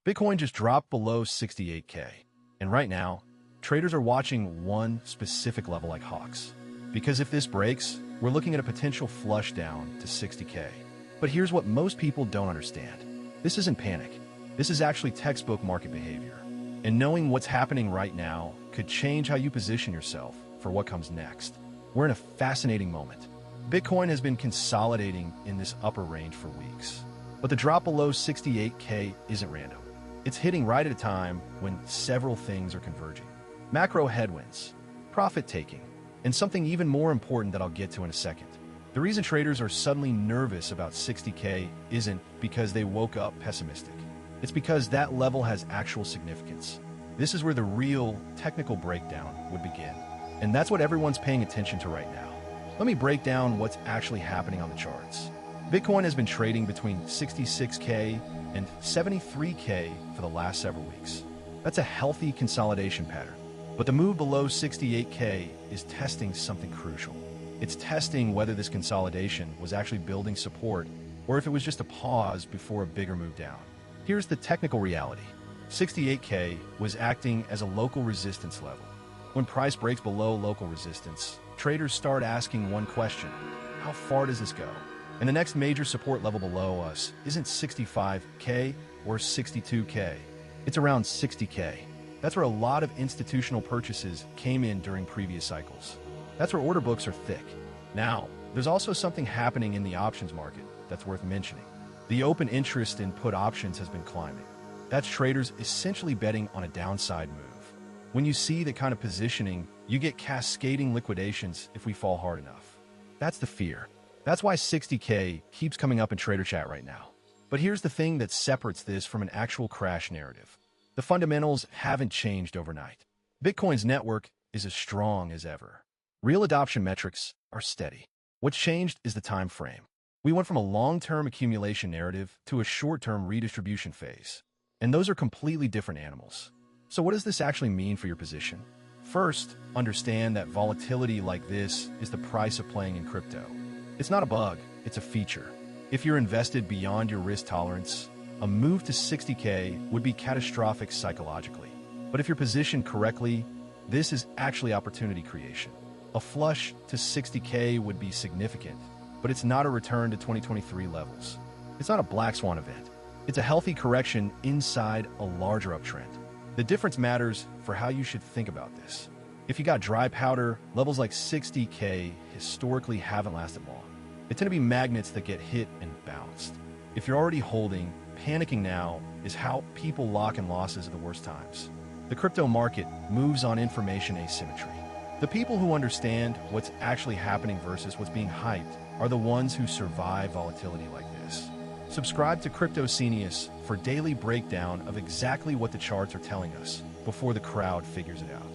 Bitcoin just dropped below 68K. And right now, traders are watching one specific level like hawks. Because if this breaks, we're looking at a potential flush down to 60K. But here's what most people don't understand. This isn't panic. This is actually textbook market behavior. And knowing what's happening right now could change how you position yourself for what comes next. We're in a fascinating moment. Bitcoin has been consolidating in this upper range for weeks. But the drop below 68K isn't random. It's hitting right at a time when several things are converging. Macro headwinds, profit-taking, and something even more important that I'll get to in a second. The reason traders are suddenly nervous about 60K isn't because they woke up pessimistic. It's because that level has actual significance. This is where the real technical breakdown would begin. And that's what everyone's paying attention to right now. Let me break down what's actually happening on the charts. Bitcoin has been trading between 66K and 73K for the last several weeks. That's a healthy consolidation pattern. But the move below 68K is testing something crucial. It's testing whether this consolidation was actually building support or if it was just a pause before a bigger move down. Here's the technical reality. 68K was acting as a local resistance level. When price breaks below local resistance, traders start asking one question: how far does this go? And the next major support level below us isn't 65K or 62K. It's around 60K. That's where a lot of institutional purchases came in during previous cycles. That's where order books are thick. Now, there's also something happening in the options market that's worth mentioning. The open interest in put options has been climbing. That's traders essentially betting on a downside move. When you see that kind of positioning, you get cascading liquidations if we fall hard enough. That's the fear. That's why 60K keeps coming up in trader chat right now. But here's the thing that separates this from an actual crash narrative. The fundamentals haven't changed overnight. Bitcoin's network is as strong as ever. Real adoption metrics are steady. What's changed is the time frame. We went from a long-term accumulation narrative to a short-term redistribution phase. And those are completely different animals. So what does this actually mean for your position? First, understand that volatility like this is the price of playing in crypto. It's not a bug, it's a feature. If you're invested beyond your risk tolerance, a move to 60K would be catastrophic psychologically. But if you're positioned correctly, this is actually opportunity creation. A flush to 60K would be significant, but it's not a return to 2023 levels. It's not a black swan event. It's a healthy correction inside a larger uptrend. The difference matters for how you should think about this. If you got dry powder, levels like 60K historically haven't lasted long. They tend to be magnets that get hit and bounced. If you're already holding, panicking now is how people lock in losses at the worst times. The crypto market moves on information asymmetry. The people who understand what's actually happening versus what's being hyped are the ones who survive volatility like this. Subscribe to Crypto Genius for daily breakdown of exactly what the charts are telling us before the crowd figures it out.